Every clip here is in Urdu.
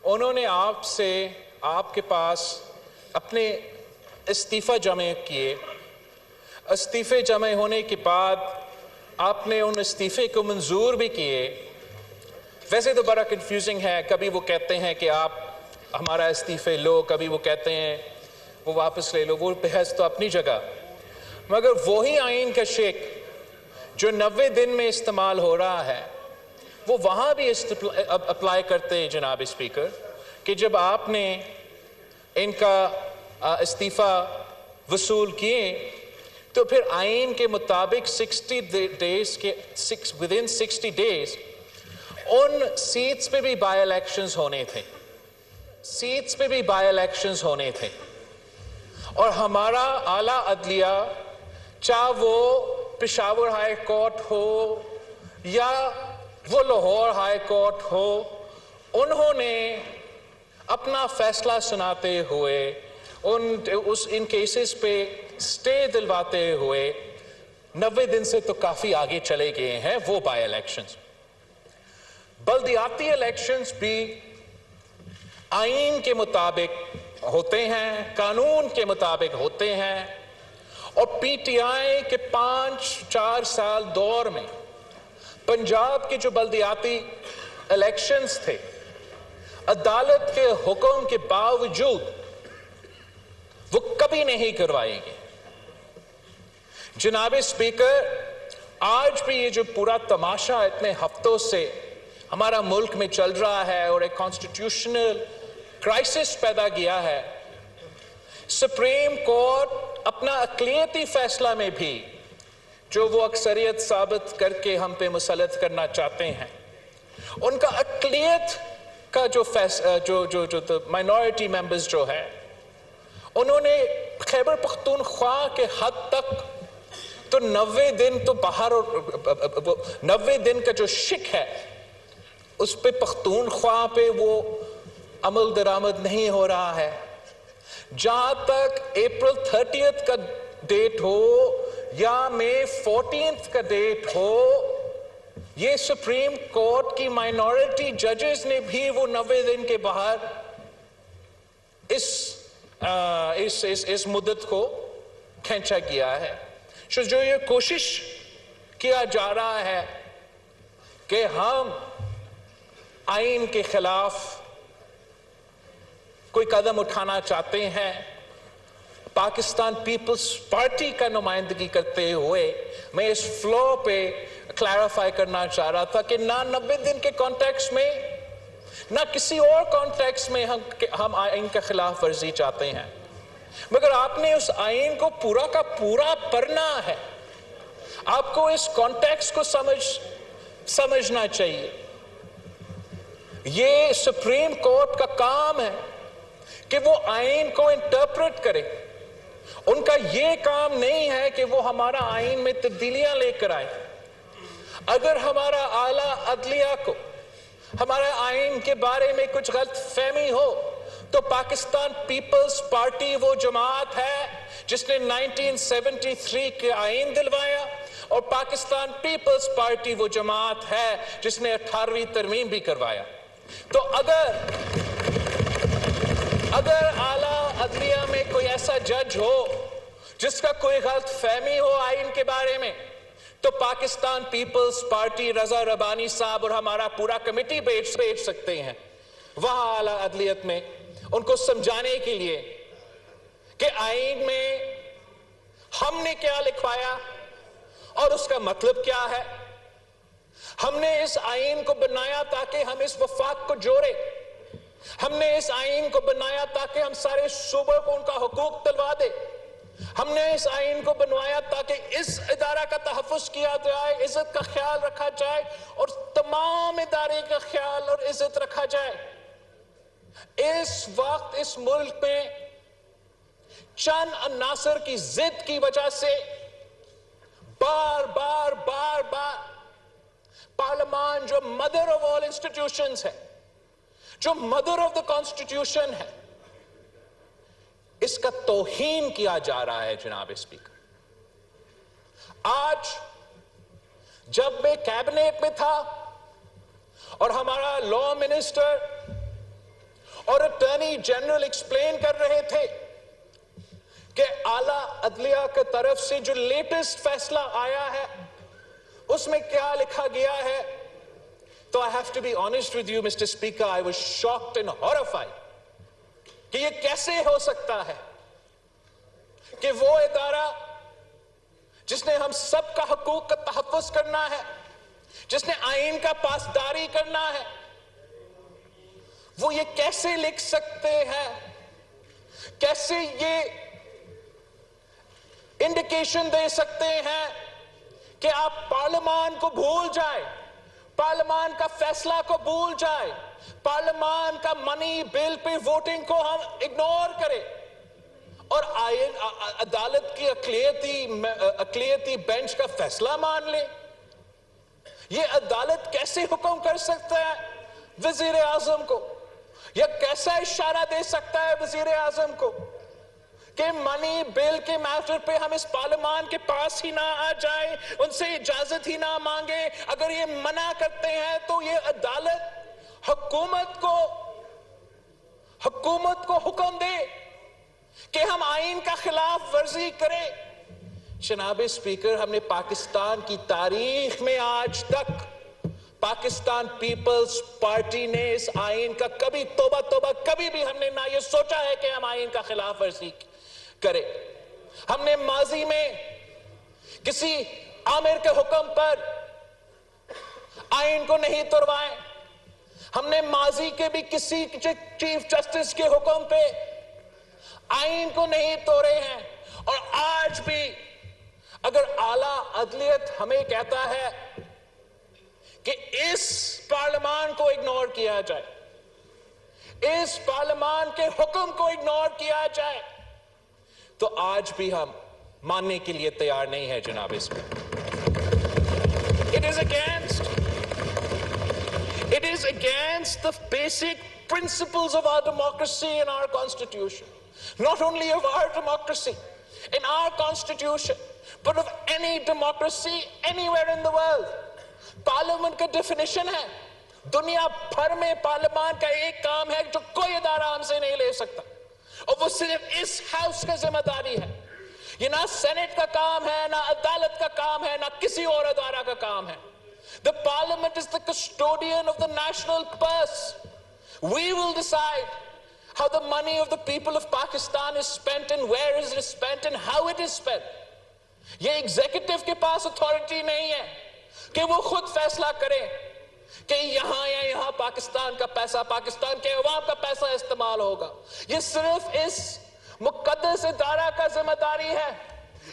انہوں نے آپ سے آپ کے پاس اپنے استعفیٰ جمع کیے. استعفے جمع ہونے کے بعد آپ نے ان استعفے کو منظور بھی کیے. ویسے تو بڑا کنفیوزنگ ہے, کبھی وہ کہتے ہیں کہ آپ ہمارا استعفے لو, کبھی وہ کہتے ہیں وہ واپس لے لو. وہ بحث تو اپنی جگہ, مگر وہی آئین کا شیک جو 90 دن میں استعمال ہو رہا ہے وہ وہاں بھی اپلائی کرتے ہیں جناب اسپیکر, کہ جب آپ نے ان کا استعفیٰ وصول کیے تو پھر آئین کے مطابق 60 days کے within 60 days ان سیٹس پہ بھی بائی الیکشنز ہونے تھے, سیٹس پہ بھی بائی الیکشنز ہونے تھے. اور ہمارا اعلیٰ عدلیہ, چاہے وہ پشاور ہائی کورٹ ہو یا وہ لاہور ہائی کورٹ ہو, انہوں نے اپنا فیصلہ سناتے ہوئے ان کیسز پہ سٹے دلواتے ہوئے 90 دن سے تو کافی آگے چلے گئے ہیں وہ بائی الیکشنز. بلدیاتی الیکشنز بھی آئین کے مطابق ہوتے ہیں, قانون کے مطابق ہوتے ہیں, اور پی ٹی آئی کے 5-4 سال دور میں پنجاب کے جو بلدیاتی الیکشنز تھے عدالت کے حکم کے باوجود وہ کبھی نہیں کروائے گے. جناب اسپیکر, آج بھی یہ جو پورا تماشا اتنے ہفتوں سے ہمارا ملک میں چل رہا ہے اور ایک کانسٹیٹیوشنل کرائسس پیدا کیا ہے, سپریم کورٹ اپنا اقلیتی فیصلہ میں بھی جو وہ اکثریت ثابت کر کے ہم پہ مسلط کرنا چاہتے ہیں, ان کا اقلیت کا جو مائنورٹی ممبرز جو ہے, انہوں نے خیبر پختونخوا کے حد تک تو 90 دن تو باہر, 90 دن کا جو شک ہے اس پہ پختونخوا پہ وہ عمل درآمد نہیں ہو رہا ہے. جہاں تک اپریل 30 کا ڈیٹ ہو یا مئی 14 کا ڈیٹ ہو, یہ سپریم کورٹ کی مائنورٹی ججز نے بھی وہ 90 دن کے باہر اس مدت کو کھینچا گیا ہے. جو یہ کوشش کیا جا رہا ہے کہ ہم آئین کے خلاف کوئی قدم اٹھانا چاہتے ہیں, پاکستان پیپلز پارٹی کا نمائندگی کرتے ہوئے میں اس فلو پہ کلیریفائی کرنا چاہ رہا تھا کہ نہ 90 دن کے کانٹیکس میں نہ کسی اور کانٹیکس میں ہم آئین کا خلاف ورزی چاہتے ہیں, مگر آپ نے اس آئین کو پورا کا پورا پڑھنا ہے. آپ کو اس کانٹیکس کو سمجھنا چاہیے. یہ سپریم کورٹ کا کام ہے کہ وہ آئین کو انٹرپریٹ کرے. ان کا یہ کام نہیں ہے کہ وہ ہمارا آئین میں تبدیلیاں لے کر آئے. اگر ہمارا اعلیٰ عدلیہ کو ہمارے آئین کے بارے میں کچھ غلط فہمی ہو تو پاکستان پیپلز پارٹی وہ جماعت ہے جس نے 1973 کے آئین دلوایا, اور پاکستان پیپلز پارٹی وہ جماعت ہے جس نے 18ویں ترمیم بھی کروایا. تو اگر اعلیٰ عدلیہ میں کوئی ایسا جج ہو جس کا کوئی غلط فہمی ہو آئین کے بارے میں, تو پاکستان پیپلز پارٹی رضا ربانی صاحب اور ہمارا پورا کمیٹی بھیج سکتے ہیں وہاں اعلیٰ عدلیت میں, ان کو سمجھانے کے لیے کہ آئین میں ہم نے کیا لکھوایا اور اس کا مطلب کیا ہے. ہم نے اس آئین کو بنایا تاکہ ہم اس وفاق کو جوڑے. ہم نے اس آئین کو بنایا تاکہ ہم سارے صوبوں کو ان کا حقوق دلوا دے. ہم نے اس آئین کو بنوایا تاکہ اس ادارہ کا تحفظ کیا جائے, عزت کا خیال رکھا جائے اور تمام ادارے کا خیال اور عزت رکھا جائے. اس وقت اس ملک میں چند عناصر کی ضد کی وجہ سے بار بار پارلیمان جو مدر آف آل انسٹیٹیوشنز ہے, جو مدر آف دا کانسٹیٹیوشن ہے, اس کا توہین کیا جا رہا ہے. جناب اسپیکر, آج جب میں کیبنٹ میں تھا اور ہمارا لا منسٹر اور اٹارنی جنرل ایکسپلین کر رہے تھے کہ اعلیٰ عدلیہ کی طرف سے جو لیٹسٹ فیصلہ آیا ہے اس میں کیا لکھا گیا ہے. تو I have to be honest with you, Mr. Speaker, I was shocked and horrified کہ یہ کیسے ہو سکتا ہے کہ وہ ادارہ جس نے ہم سب کا حقوق کا تحفظ کرنا ہے، جس نے آئین کا پاسداری کرنا ہے، وہ یہ کیسے لکھ سکتے ہیں، کیسے یہ انڈیکیشن دے سکتے ہیں کہ آپ پارلیمان کو بھول جائیں، پارلیمان کا فیصلہ کو بھول جائیں، پارلیمان کا منی بل پہ ووٹنگ کو ہم اگنور کریں اور عدالت کی اقلیتی بینچ کا فیصلہ مان لیں. یہ عدالت کیسے حکم کر سکتا ہے وزیر اعظم کو، یا کیسا اشارہ دے سکتا ہے وزیر اعظم کو کہ منی بل کے میٹر پہ ہم اس پارلیمان کے پاس ہی نہ آ جائیں، ان سے اجازت ہی نہ مانگے. اگر یہ منع کرتے ہیں تو یہ عدالت حکومت کو حکم دے کہ ہم آئین کا خلاف ورزی کریں. جناب اسپیکر، ہم نے پاکستان کی تاریخ میں آج تک پاکستان پیپلز پارٹی نے اس آئین کا کبھی توبہ کبھی بھی ہم نے نہ یہ سوچا ہے کہ ہم آئین کا خلاف ورزی کریں. ہم نے ماضی میں کسی آمر کے حکم پر آئین کو نہیں توڑوائے، ہم نے ماضی کے بھی کسی چیف جسٹس کے حکم پہ آئین کو نہیں توڑے ہیں. اور آج بھی اگر اعلیٰ عدلیت ہمیں کہتا ہے کہ اس پارلیمان کو اگنور کیا جائے، اس پارلیمان کے حکم کو اگنور کیا جائے، تو آج بھی ہم ماننے کے لیے تیار نہیں ہے جناب. اس میں it is against the basic principles of our democracy and our constitution. Not only of our democracy, in our constitution, but of any democracy anywhere in the world. Parliament کا ڈیفینیشن ہے، دنیا بھر میں پارلیمان کا ایک کام ہے جو کوئی ادارہ ہم سے نہیں لے سکتا، اور وہ صرف اس ہاؤس کا ذمہ داری ہے. یہ نہ سینٹ کا کام ہے، نہ عدالت کا کام ہے، نہ کسی اور ادارہ کا کام ہے. The Parliament is the custodian of the national purse. We will decide how the money of the people of Pakistan is spent and where is it spent and how it is spent. یہ ایگزیکٹو کے پاس اتھارٹی نہیں ہے کہ وہ خود فیصلہ کرے کہ یہاں یا یہاں پاکستان کا پیسہ، پاکستان کے عوام کا پیسہ استعمال ہوگا. یہ صرف اس مقدس ادارہ کا ذمہ داری ہے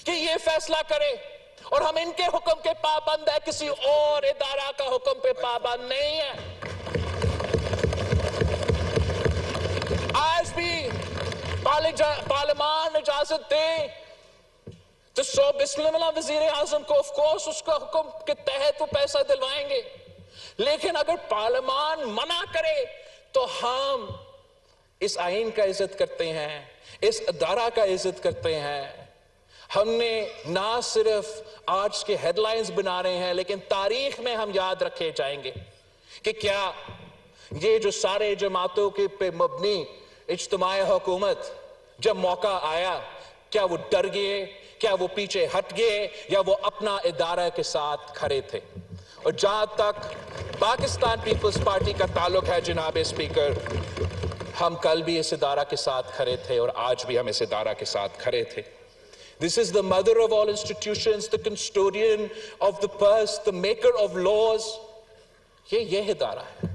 کہ یہ فیصلہ کرے، اور ہم ان کے حکم کے پابند ہے، کسی اور ادارہ کا حکم پہ پابند نہیں ہے. آج بھی پارلیمان اجازت دے تو سو بسم اللہ وزیر اعظم کو آف کورس اس کا حکم کے تحت وہ پیسہ دلوائیں گے، لیکن اگر پارلیمان منع کرے تو ہم اس آئین کا عزت کرتے ہیں، اس ادارہ کا عزت کرتے ہیں. ہم نے نہ صرف آج کے ہیڈ لائنز بنا رہے ہیں، لیکن تاریخ میں ہم یاد رکھے جائیں گے کہ کیا یہ جو سارے جماعتوں کے پہ مبنی اجتماع حکومت جب موقع آیا کیا وہ ڈر گئے، کیا وہ پیچھے ہٹ گئے، یا وہ اپنا ادارہ کے ساتھ کھڑے تھے. اور جہاں تک پاکستان پیپلز پارٹی کا تعلق ہے جناب اسپیکر، ہم کل بھی اس ادارہ کے ساتھ کھڑے تھے اور آج بھی ہم اس ادارہ کے ساتھ کھڑے تھے. This is the mother of all institutions, the custodian of the purse, the maker of laws. یہ ادارہ ہے،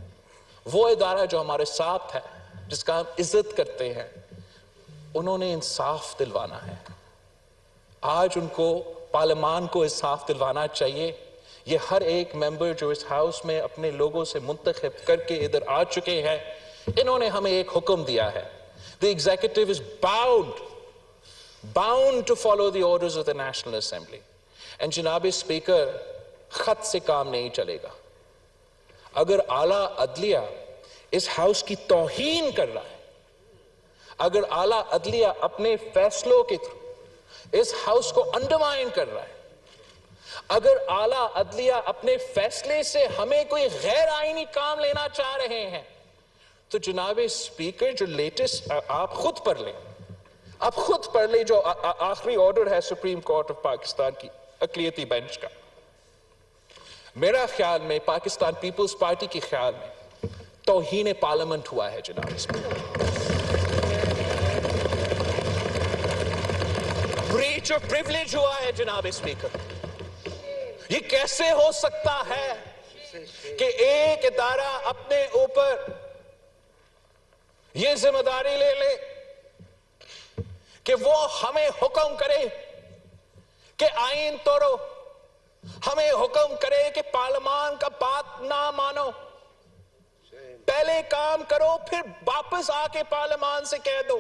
وہ ادارہ جو ہمارے ساتھ ہے، جس کا ہم عزت کرتے ہیں. انہوں نے انصاف دلوانا ہے. آج ان کو پارلیمان کو انصاف دلوانا چاہیے. یہ ہر ایک ممبر جو اس ہاؤس میں اپنے لوگوں سے منتخب کر کے ادھر آ چکے ہیں، انہوں نے ہمیں ایک حکم دیا ہے. The executive is bound to follow the orders of the National Assembly. And جناب اسپیکر، خط سے کام نہیں چلے گا. اگر اعلیٰ عدلیہ اس ہاؤس کی توہین کر رہا ہے، اگر اعلیٰ عدلیہ اپنے فیصلوں کے تھرو اس ہاؤس کو انڈرمائن کر رہا ہے، اگر اعلیٰ عدلیہ اپنے فیصلے سے ہمیں کوئی غیر آئینی کام لینا چاہ رہے ہیں، تو جناب اسپیکر جو لیٹسٹ آپ خود پڑھ لیں جو آخری آرڈر ہے سپریم کورٹ آف پاکستان کی اقلیتی بینچ کا. میرا خیال میں پاکستان پیپلز پارٹی کے خیال میں توہین پارلیمنٹ ہوا ہے جناب اسپیکر. بریچ آف پریویلیج ہوا ہے جناب اسپیکر. یہ کیسے ہو سکتا ہے کہ ایک ادارہ اپنے اوپر یہ ذمہ داری لے لے کہ وہ ہمیں حکم کرے کہ آئین توڑو، ہمیں حکم کرے کہ پارلیمان کا بات نہ مانو، پہلے کام کرو پھر واپس آ کے پارلیمان سے کہہ دو.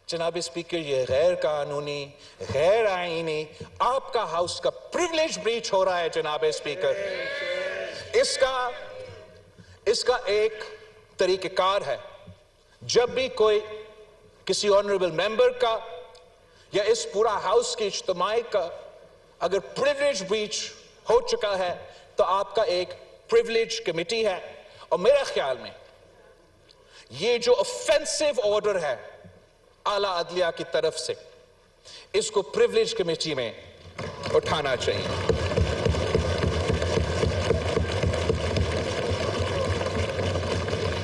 جناب اسپیکر یہ غیر قانونی، غیر آئینی، آپ کا ہاؤس کا پریویلیج بریچ ہو رہا ہے جناب اسپیکر. اس کا ایک طریقہ کار ہے، جب بھی کوئی کسی آنریبل ممبر کا یا اس پورا ہاؤس کی اجتماعی کا اگر پریویلیج بریچ ہو چکا ہے تو آپ کا ایک پریویلیج کمیٹی ہے، اور میرے خیال میں یہ جو offensive آرڈر ہے اعلیٰ عدلیہ کی طرف سے، اس کو پریویلیج کمیٹی میں اٹھانا چاہیے.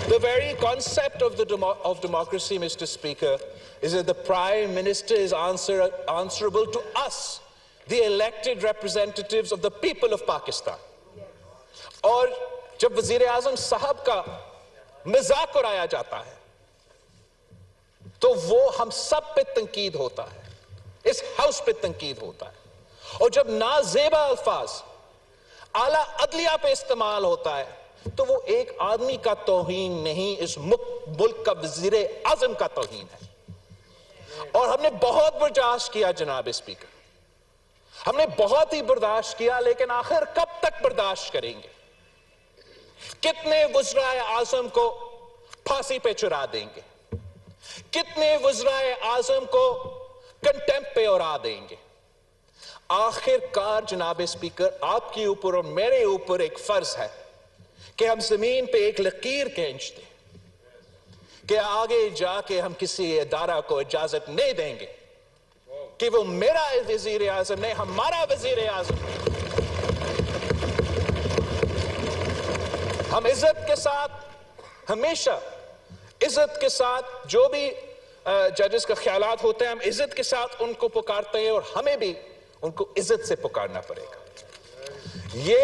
The very concept of democracy, Mr. Speaker, is that the Prime Minister is answerable to us, the elected representatives of the people of Pakistan. اور جب وزیر اعظم صاحب کا مذاق اڑایا جاتا ہے تو وہ ہم سب پہ تنقید ہوتا ہے، اس ہاؤس پہ تنقید ہوتا ہے. اور جب نازیبا الفاظ اعلیٰ عدلیہ پہ استعمال ہوتا ہے تو وہ ایک آدمی کا توہین نہیں، اس ملک کا وزیر اعظم کا توہین ہے. اور ہم نے بہت برداشت کیا جناب اسپیکر، ہم نے بہت ہی برداشت کیا، لیکن آخر کب تک برداشت کریں گے؟ کتنے وزرائے اعظم کو پھانسی پہ چڑھا دیں گے؟ کتنے وزرائے اعظم کو کنٹیمپٹ پہ اڑا دیں گے؟ آخر کار جناب اسپیکر آپ کے اوپر اور میرے اوپر ایک فرض ہے کہ ہم زمین پہ ایک لکیر کھینچ دیں کہ آگے جا کے ہم کسی ادارہ کو اجازت نہیں دیں گے کہ وہ میرا وزیر اعظم نہیں، ہمارا وزیر اعظم. ہم عزت کے ساتھ، ہمیشہ عزت کے ساتھ جو بھی ججز کا خیالات ہوتے ہیں، ہم عزت کے ساتھ ان کو پکارتے ہیں، اور ہمیں بھی ان کو عزت سے پکارنا پڑے گا. یہ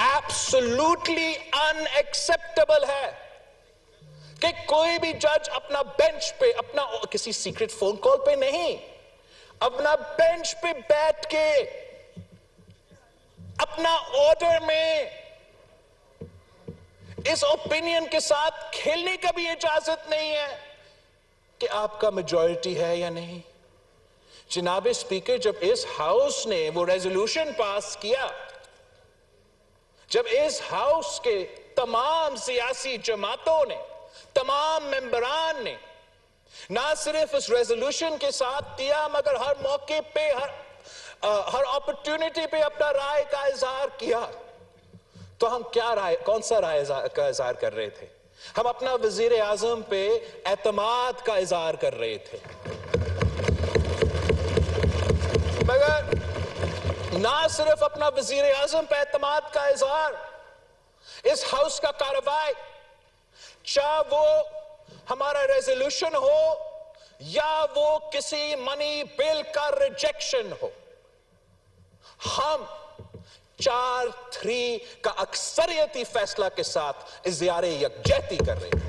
ایبسولوٹلی ان ایکسپٹیبل ہے کہ کوئی بھی جج اپنا بینچ پہ، اپنا کسی سیکرٹ فون کال پہ نہیں، اپنا بینچ پہ بیٹھ کے اپنا آرڈر میں اس اوپینین کے ساتھ کھیلنے کا بھی اجازت نہیں ہے کہ آپ کا میجورٹی ہے یا نہیں. جناب اسپیکر، جب اس ہاؤس نے وہ ریزولوشن پاس کیا، جب اس ہاؤس کے تمام سیاسی جماعتوں نے، تمام ممبران نے نہ صرف اس ریزولوشن کے ساتھ دیا مگر ہر موقع پہ، ہر اپرچونٹی پہ اپنا رائے کا اظہار کیا، تو ہم کون سا رائے کا اظہار کر رہے تھے؟ ہم اپنا وزیر اعظم پہ اعتماد کا اظہار کر رہے تھے. مگر نہ صرف اپنا وزیر اعظم پہ اعتماد کا اظہار، اس ہاؤس کا کارروائی، چاہے وہ ہمارا ریزولوشن ہو یا وہ کسی منی بل کا ریجیکشن ہو، ہم 4-3 کا اکثریتی فیصلہ کے ساتھ اظہار یکجہتی کر رہے ہیں.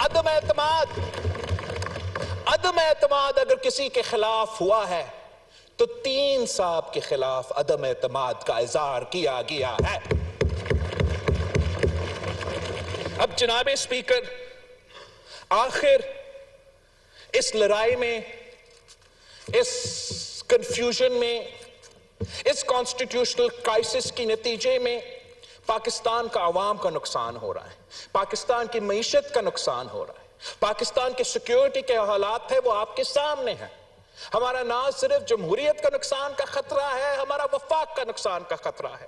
عدم اعتماد اگر کسی کے خلاف ہوا ہے تو 3 صاحب کے خلاف عدم اعتماد کا اظہار کیا گیا ہے. اب جناب اسپیکر، آخر اس لڑائی میں، اس کنفیوژن میں، اس کانسٹیٹیوشنل کرائسس کی نتیجے میں پاکستان کا عوام کا نقصان ہو رہا ہے، پاکستان کی معیشت کا نقصان ہو رہا ہے، پاکستان کے سیکیورٹی کے حالات ہیں وہ آپ کے سامنے ہیں. ہمارا نہ صرف جمہوریت کا نقصان کا خطرہ ہے، ہمارا وفاق کا نقصان کا خطرہ ہے.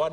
1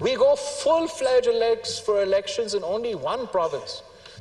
we go full-fledged for elections in only one province,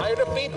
I repeat,